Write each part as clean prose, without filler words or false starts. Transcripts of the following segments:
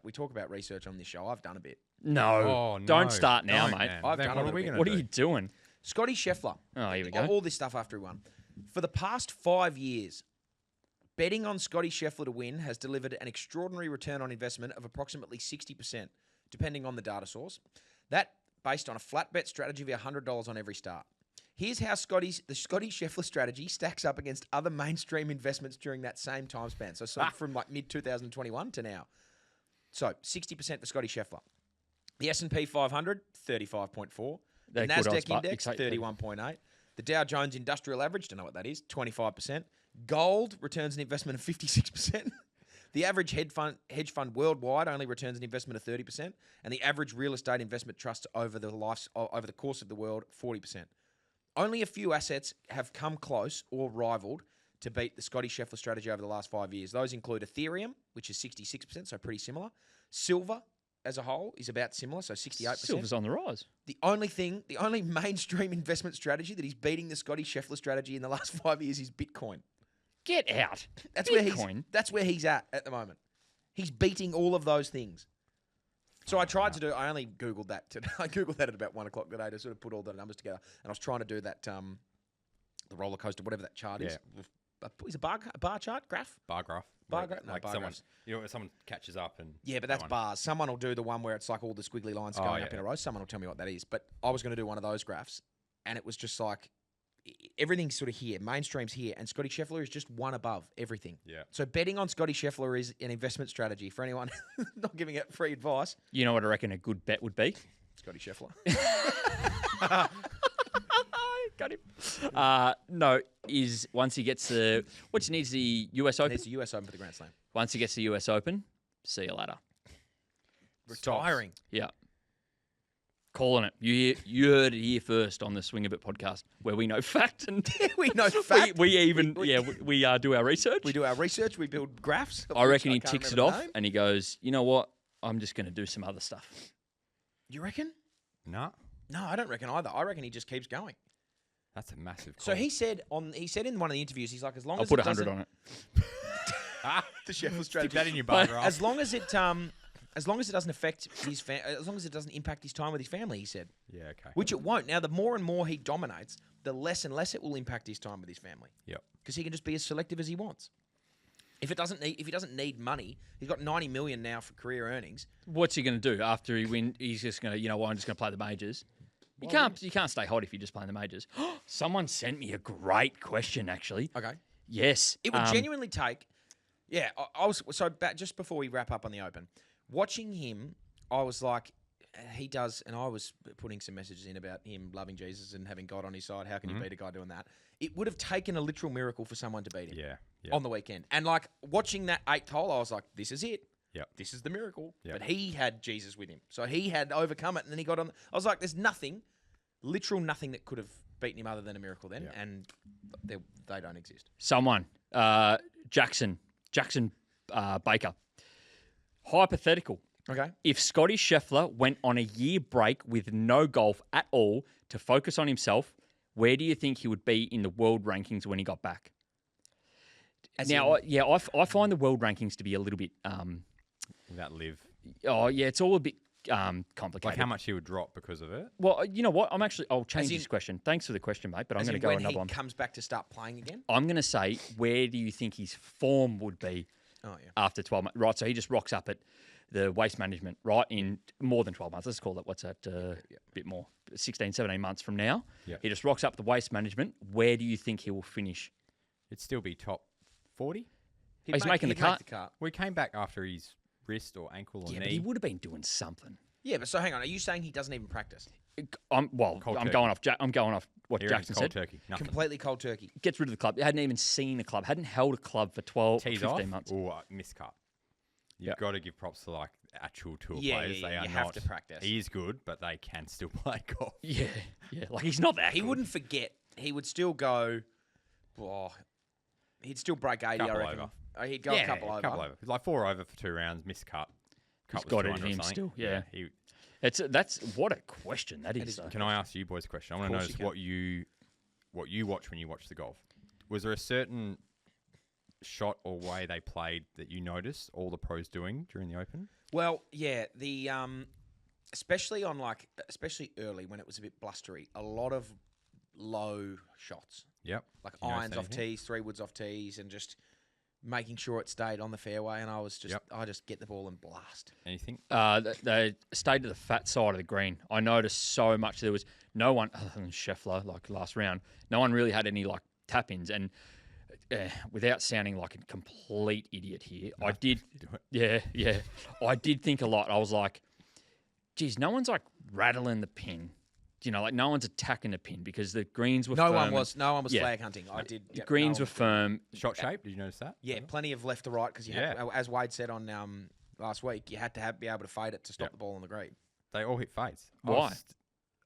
we talk about research on this show. I've done a bit. No, don't start now, mate. Man. I've Then done what a are we little going to What do? are you doing? Scottie Scheffler. Oh, here we go. All this stuff after he won. For the past 5 years, betting on Scottie Scheffler to win has delivered an extraordinary return on investment of approximately 60%, depending on the data source. That based on a flat bet strategy of $100 on every start. Here's how the Scottie Scheffler strategy stacks up against other mainstream investments during that same time span. So from like mid-2021 to now. So 60% for Scottie Scheffler. The S&P 500, 35.4. The They're good odds, NASDAQ but index, exactly. 31.8. The Dow Jones Industrial Average, don't know what that is, 25%. Gold returns an investment of 56%. The average hedge fund worldwide only returns an investment of 30%, and the average real estate investment trust over the course of the world, 40%. Only a few assets have come close or rivaled to beat the Scottie Scheffler strategy over the last 5 years. Those include Ethereum, which is 66%, so pretty similar. Silver, as a whole, is about similar, so 68%. Silver's on the rise. The only mainstream investment strategy that is beating the Scottie Scheffler strategy in the last 5 years is Bitcoin. Get out. That's Bitcoin. where he's at the moment. He's beating all of those things. So I only Googled that today. I Googled that at about 1 o'clock today to sort of put all the numbers together. And I was trying to do that, the roller coaster, whatever that chart is. Is it a bar chart? Graph? Bar graph. Bar graph? No, like bar someone, graphs. when someone catches up and Yeah, but that's bars. Someone will do the one where it's like all the squiggly lines going up in a row. Someone will tell me what that is. But I was going to do one of those graphs, and it was just like everything's sort of here. Mainstream's here, and Scottie Scheffler is just one above everything. Yeah. So betting on Scottie Scheffler is an investment strategy for anyone not giving it free advice. You know what I reckon a good bet would be? Scottie Scheffler. Got him. No, is once he gets the what he needs the US Open. There's the US Open for the Grand Slam. Once he gets the US Open, see you later. Retiring. Yeah. Calling it. You heard it here first on the Swing a Bit podcast, where we know fact and We know fact. we do our research. We do our research. We build graphs. I reckon he can't ticks it remember the off name. and he goes, you know what? I'm just going to do some other stuff. You reckon? no, No, I don't reckon either. I reckon he just keeps going. that's a massive. Call. So he said in one of the interviews, he's like, as long I'll as put it 100 doesn't- on it. the Scheffler Stick strategy. that in your bar graph. As long as it doesn't affect his as long as it doesn't impact his time with his family, he said. Yeah, okay. Which it won't. Now, the more and more he dominates, the less and less it will impact his time with his family. Yep. Because he can just be as selective as he wants. If he doesn't need money, he's got 90 million now for career earnings. What's he going to do after he wins? He's just going to, you know what? I'm just going to play the majors. You can't stay hot if you're just playing the majors. Someone sent me a great question, actually. Okay. Yes. It would genuinely take. Yeah, I was just before we wrap up on the Open, watching him, I was like, he does, and I was putting some messages in about him loving Jesus and having God on his side. How can you beat a guy doing that? It would have taken a literal miracle for someone to beat him. Yeah. On the weekend, and like watching that 8th hole, I was like, this is it. Yep. This is the miracle. Yep. But he had Jesus with him, so he had overcome it, and then he got on. I was like, there's nothing, literal nothing that could have beaten him other than a miracle then, Yep. and they don't exist. Someone, Jackson Baker. Hypothetical. Okay. If Scottie Scheffler went on a year break with no golf at all to focus on himself, where do you think he would be in the world rankings when he got back? I find the world rankings to be a little bit. That live. It's all a bit complicated. Like how much he would drop because of it? Well, you know what? I'll change this question. Thanks for the question, mate. But I'm going to go when another one. he comes back to start playing again. I'm going to say, where do you think his form would be after 12 months? Right, so he just rocks up at the waste management, right, in more than 12 months. Let's call it, what's that, a bit more, 16, 17 months from now. Yep. He just rocks up the waste management. Where do you think he will finish? It'd still be top 40. He's making the cut. We came back after his wrist or ankle or knee. But he would have been doing something. Yeah, but so hang on. Are you saying he doesn't even practice? I'm going off what Here Jackson cold said. turkey. Nothing. Completely cold turkey. Gets rid of the club. He hadn't even seen a club. Hadn't held a club for 12, Tees 15 off months. or miscut. You've got to give props to like actual tour Yeah, players. yeah, They you are have not. to practice. He is good, but they can still play golf. Yeah. Like he's not that He good. wouldn't forget. He would still go. Oh, he'd still break 80. Couple I reckon. over. Oh, he'd go a couple over. Like 4 over for 2 rounds, miscut. He's Cut was got it in 200 or him something. still. Yeah. He, That's what a question that is. Though. can I ask you boys a question? I want to course notice you what you watch when you watch the golf. Was there a certain shot or way they played that you noticed all the pros doing during the Open? Well, yeah, the especially early when it was a bit blustery, a lot of low shots, Yep. like You notice irons off anything? tees, 3-woods off tees, and just making sure it stayed on the fairway. And I just get the ball and blast. Anything? They stayed to the fat side of the green. I noticed so much. There was no one other than Scheffler, like last round. No one really had any like tap-ins. And without sounding like a complete idiot here, I did. Do it. Yeah. I did think a lot. I was like, geez, no one's like rattling the pin. You know, like no one's attacking the pin because the greens were No firm. one was Yeah. flag hunting. I did. The Yep, greens no were one- firm. Shot shape? Did you notice that? Yeah, plenty of left to right because as Wade said on last week, you had to be able to fade it to stop Yep. the ball on the green. They all hit fades. Why?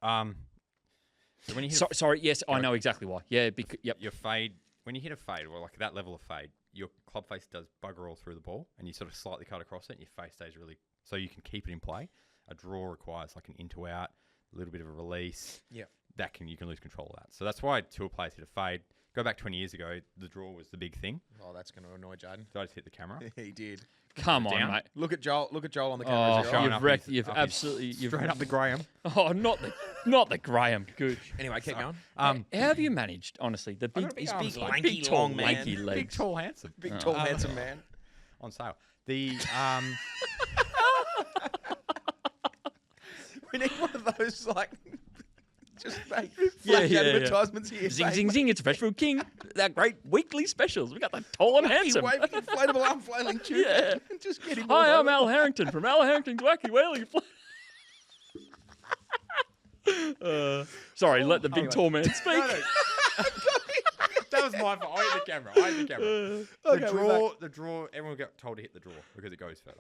So when you hit Sorry, yes, I know exactly why. Yeah, yep. your fade, when you hit a fade, or like that level of fade, your club face does bugger all through the ball, and you sort of slightly cut across it, and your face stays really, so you can keep it in play. A draw requires like an into out, a little bit of a release. Yeah. You can lose control of that. So that's why tour players hit a fade. Go back 20 years ago, the draw was the big thing. Oh, that's going to annoy Jaden. Did I just hit the camera? He did. Come on, Down. mate. Look at Joel on the Oh, camera. showing you've up wrecked. his- You've up his- absolutely. You've Straight up the Graham. Oh, not the Graham. Good. Anyway, keep going. How have you managed, honestly? The big, got a big his arms, big, like like, big, big, tall, long man. lanky Big, legs. tall, handsome. Big, tall, handsome man. On sale. The We need one of those, like, just make Yeah, flash yeah, yeah. advertisements here. Zing, zing, zing! It's Fresh Fruit King. That great weekly specials. We got the tall and handsome. Waving inflatable arm flailing tube. Yeah. Just get him Hi, all I'm over. Al Harrington from Al Harrington's Wacky Whaling. Sorry, let the big tall man speak. That was my fault. I hit the camera. Okay, we're The draw, everyone got told to hit the draw because it goes further.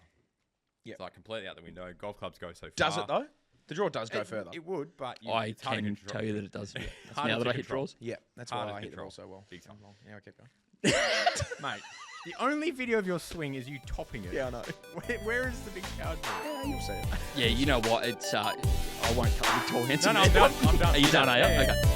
Yep. It's like completely out the window. Golf clubs go so far. Does it, though? The draw does go further. It would, but I it's hard to can control. tell you that it does. harder Now to that I hit control. draws. Yeah, that's Hard why to I hit the control. ball so well. Big time. Now I keep going. Mate, the only video of your swing is you topping it. Yeah, I know. Where is the big card? Yeah, you'll see it. Yeah, you know what? It's I won't cut the big tall handsome. No, I'm man. done. I'm done. Are you done? Are you? Yeah, yeah. Okay.